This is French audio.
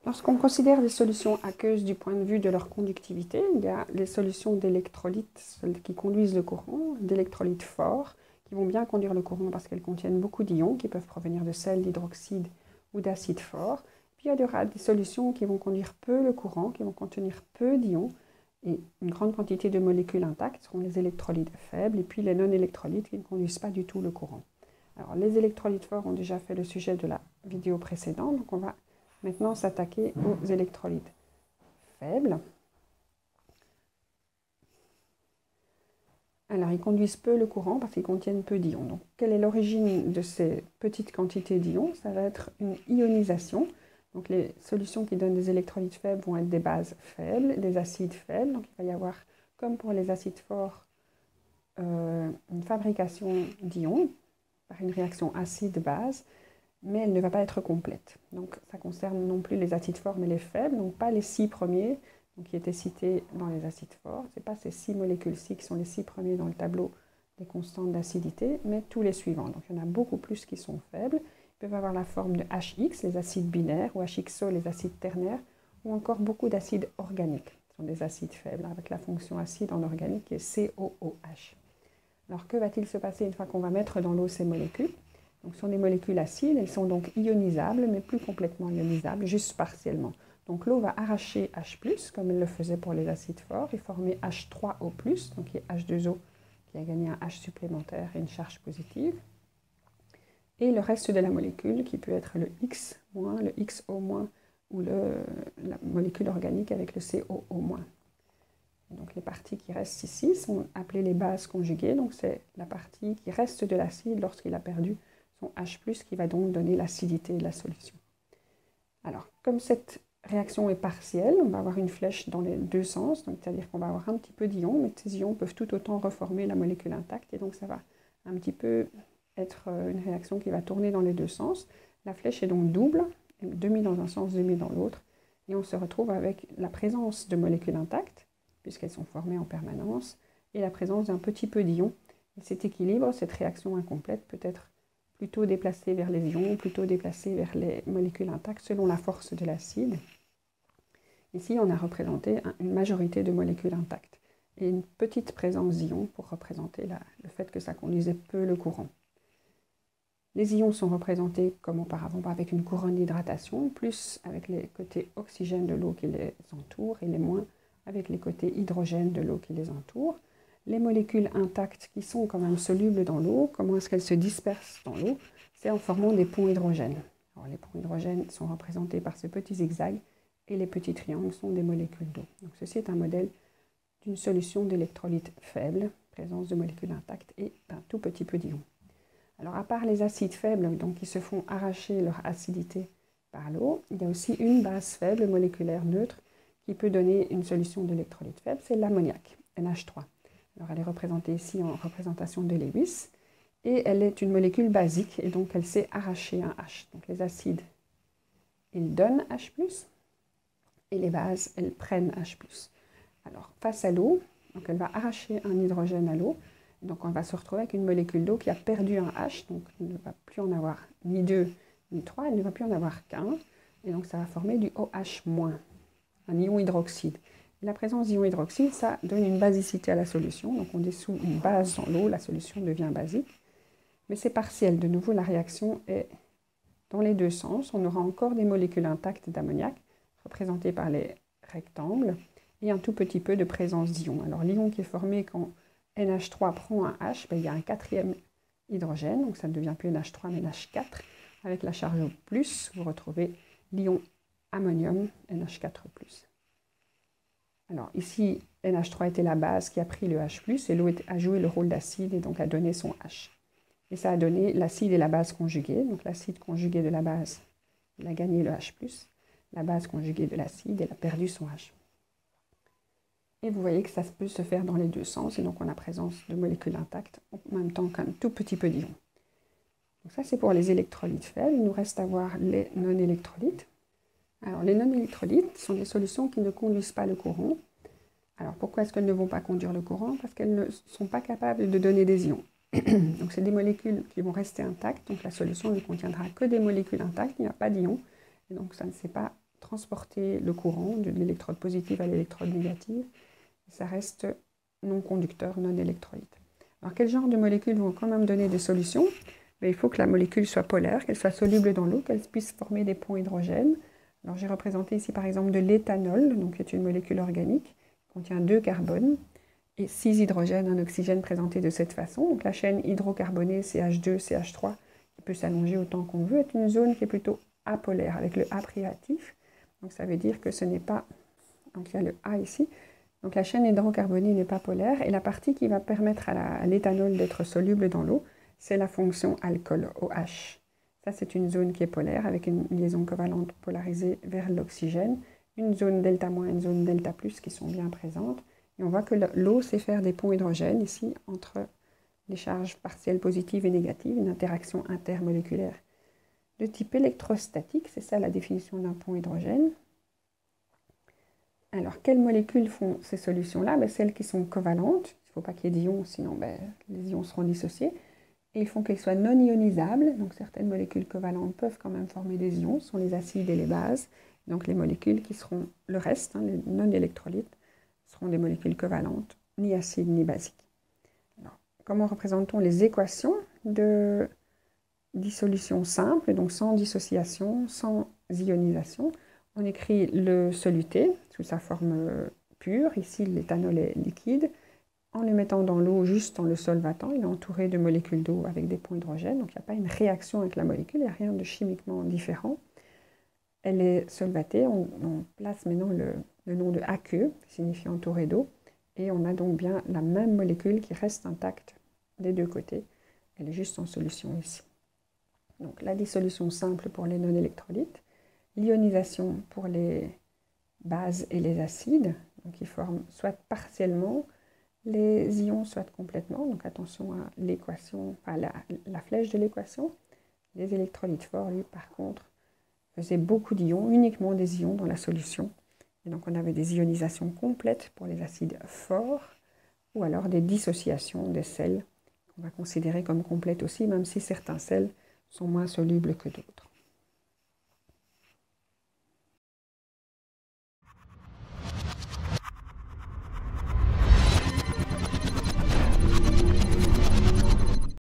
Lorsqu'on considère les solutions aqueuses du point de vue de leur conductivité, il y a les solutions d'électrolytes, celles qui conduisent le courant, d'électrolytes forts, qui vont bien conduire le courant parce qu'elles contiennent beaucoup d'ions qui peuvent provenir de sel, d'hydroxyde ou d'acide fort. Puis il y aura des solutions qui vont conduire peu le courant, qui vont contenir peu d'ions et une grande quantité de molécules intactes, seront les électrolytes faibles, et puis les non-électrolytes qui ne conduisent pas du tout le courant. Alors les électrolytes forts ont déjà fait le sujet de la vidéo précédente, donc on va maintenant s'attaquer aux électrolytes faibles. Alors, ils conduisent peu le courant parce qu'ils contiennent peu d'ions. Donc, quelle est l'origine de ces petites quantités d'ions? Ça va être une ionisation. Donc, les solutions qui donnent des électrolytes faibles vont être des bases faibles, des acides faibles. Donc, il va y avoir, comme pour les acides forts, une fabrication d'ions par une réaction acide-base, mais elle ne va pas être complète. Donc, ça concerne non plus les acides forts, mais les faibles, donc pas les 6 premiers, donc, qui étaient cités dans les acides forts. Ce n'est pas ces 6 molécules-ci qui sont les 6 premiers dans le tableau des constantes d'acidité, mais tous les suivants. Donc, il y en a beaucoup plus qui sont faibles. Ils peuvent avoir la forme de HX, les acides binaires, ou HXO, les acides ternaires, ou encore beaucoup d'acides organiques. Ce sont des acides faibles, avec la fonction acide en organique qui est COOH. Alors, que va-t-il se passer une fois qu'on va mettre dans l'eau ces molécules? Donc, ce sont des molécules acides, elles sont donc ionisables, mais plus complètement ionisables, juste partiellement. Donc, l'eau va arracher H+, comme elle le faisait pour les acides forts, et former H3O+, donc qui est H2O, qui a gagné un H supplémentaire et une charge positive. Et le reste de la molécule, qui peut être le X-, le XO-, ou la molécule organique avec le COO-. Donc les parties qui restent ici sont appelées les bases conjuguées. Donc c'est la partie qui reste de l'acide lorsqu'il a perdu son H+, qui va donc donner l'acidité de la solution. Alors, comme cette réaction est partielle, on va avoir une flèche dans les deux sens, c'est-à-dire qu'on va avoir un petit peu d'ions, mais ces ions peuvent tout autant reformer la molécule intacte, et donc ça va un petit peu être une réaction qui va tourner dans les deux sens. La flèche est donc double, demi dans un sens, demi dans l'autre, et on se retrouve avec la présence de molécules intactes, puisqu'elles sont formées en permanence, et la présence d'un petit peu d'ions. Et cet équilibre, cette réaction incomplète peut être plutôt déplacée vers les ions, plutôt déplacée vers les molécules intactes, selon la force de l'acide. Ici, on a représenté une majorité de molécules intactes, et une petite présence d'ions pour représenter le fait que ça conduisait peu le courant. Les ions sont représentés comme auparavant avec une couronne d'hydratation, plus avec les côtés oxygène de l'eau qui les entoure, et les moins avec les côtés hydrogène de l'eau qui les entoure. Les molécules intactes qui sont quand même solubles dans l'eau, comment est-ce qu'elles se dispersent dans l'eau? C'est en formant des ponts hydrogènes. Alors, les ponts hydrogènes sont représentés par ce petit zigzag et les petits triangles sont des molécules d'eau. Donc ceci est un modèle d'une solution d'électrolyte faible, présence de molécules intactes et d'un tout petit peu d'ions. Alors à part les acides faibles donc, qui se font arracher leur acidité par l'eau, il y a aussi une base faible moléculaire neutre qui peut donner une solution d'électrolyte faible, c'est l'ammoniac, NH3. Alors elle est représentée ici en représentation de Lewis, et elle est une molécule basique, et donc elle sait arracher un H. Donc les acides, ils donnent H+, et les bases, elles prennent H+. Alors face à l'eau, donc elle va arracher un hydrogène à l'eau, donc on va se retrouver avec une molécule d'eau qui a perdu un H, donc il ne va plus en avoir ni 2 ni 3, elle ne va plus en avoir qu'un, et donc ça va former du OH-, un ion hydroxyde. Et la présence d'ion hydroxyde, ça donne une basicité à la solution. Donc on dissout une base dans l'eau, la solution devient basique. Mais c'est partiel. De nouveau, la réaction est dans les deux sens. On aura encore des molécules intactes d'ammoniac, représentées par les rectangles, et un tout petit peu de présence d'ion. Alors l'ion qui est formé quand NH3 prend un H, il y a un quatrième hydrogène, donc ça ne devient plus NH3 mais NH4. Avec la charge au plus, vous retrouvez l'ion ammonium, NH4+. Alors ici, NH3 était la base qui a pris le H+, et l'eau a joué le rôle d'acide et donc a donné son H. Et ça a donné l'acide et la base conjuguée. Donc l'acide conjugué de la base, il a gagné le H+, la base conjuguée de l'acide, elle a perdu son H. Et vous voyez que ça peut se faire dans les deux sens, et donc on a présence de molécules intactes, en même temps qu'un tout petit peu d'ions. Donc ça, c'est pour les électrolytes faibles. Il nous reste à voir les non-électrolytes. Alors, les non-électrolytes sont des solutions qui ne conduisent pas le courant. Alors, pourquoi est-ce qu'elles ne vont pas conduire le courant? Parce qu'elles ne sont pas capables de donner des ions. Donc, c'est des molécules qui vont rester intactes. Donc, la solution ne contiendra que des molécules intactes. Il n'y a pas d'ions. Et donc, ça ne sait pas transporter le courant de l'électrode positive à l'électrode négative. Et ça reste non conducteur, non électrolyte. Alors, quel genre de molécules vont quand même donner des solutions? Il faut que la molécule soit polaire, qu'elle soit soluble dans l'eau, qu'elle puisse former des ponts hydrogènes. Alors, j'ai représenté ici par exemple de l'éthanol, donc qui est une molécule organique, qui contient 2 carbones et 6 hydrogènes, un oxygène présenté de cette façon. Donc, la chaîne hydrocarbonée CH2, CH3, qui peut s'allonger autant qu'on veut, est une zone qui est plutôt apolaire, avec le A privatif. Donc, ça veut dire que ce n'est pas... Donc, il y a le A ici. Donc, la chaîne hydrocarbonée n'est pas polaire. Et la partie qui va permettre à l'éthanol d'être soluble dans l'eau, c'est la fonction alcool, OH. Ça, c'est une zone qui est polaire, avec une liaison covalente polarisée vers l'oxygène. Une zone delta-, une zone delta+, qui sont bien présentes. Et on voit que l'eau sait faire des ponts hydrogènes, ici, entre les charges partielles positives et négatives, une interaction intermoléculaire de type électrostatique. C'est ça la définition d'un pont hydrogène. Alors, quelles molécules font ces solutions-là? Celles qui sont covalentes. Il ne faut pas qu'il y ait d'ions, sinon les ions seront dissociés. Et ils font qu'elles soient non ionisables. Donc, certaines molécules covalentes peuvent quand même former des ions. Ce sont les acides et les bases. Donc, les molécules qui seront le reste, les non électrolytes, seront des molécules covalentes, ni acides ni basiques. Alors, comment représente-t-on les équations de dissolution simple, donc sans dissociation, sans ionisation? On écrit le soluté sous sa forme pure. Ici, l'éthanol est liquide. En le mettant dans l'eau, juste en le solvatant, il est entouré de molécules d'eau avec des ponts hydrogène. Donc, il n'y a pas une réaction avec la molécule, il n'y a rien de chimiquement différent. Elle est solvatée. On place maintenant le nom de aqueux, signifie entouré d'eau. Et on a donc bien la même molécule qui reste intacte des deux côtés. Elle est juste en solution ici. Donc, la dissolution simple pour les non-électrolytes. L'ionisation pour les bases et les acides, donc ils forment soit partiellement les ions, soit complètement. Donc attention à l'équation, enfin la flèche de l'équation. Les électrolytes forts, lui, par contre, faisaient beaucoup d'ions, uniquement des ions dans la solution. Et donc on avait des ionisations complètes pour les acides forts, ou alors des dissociations des sels, qu'on va considérer comme complètes aussi, même si certains sels sont moins solubles que d'autres.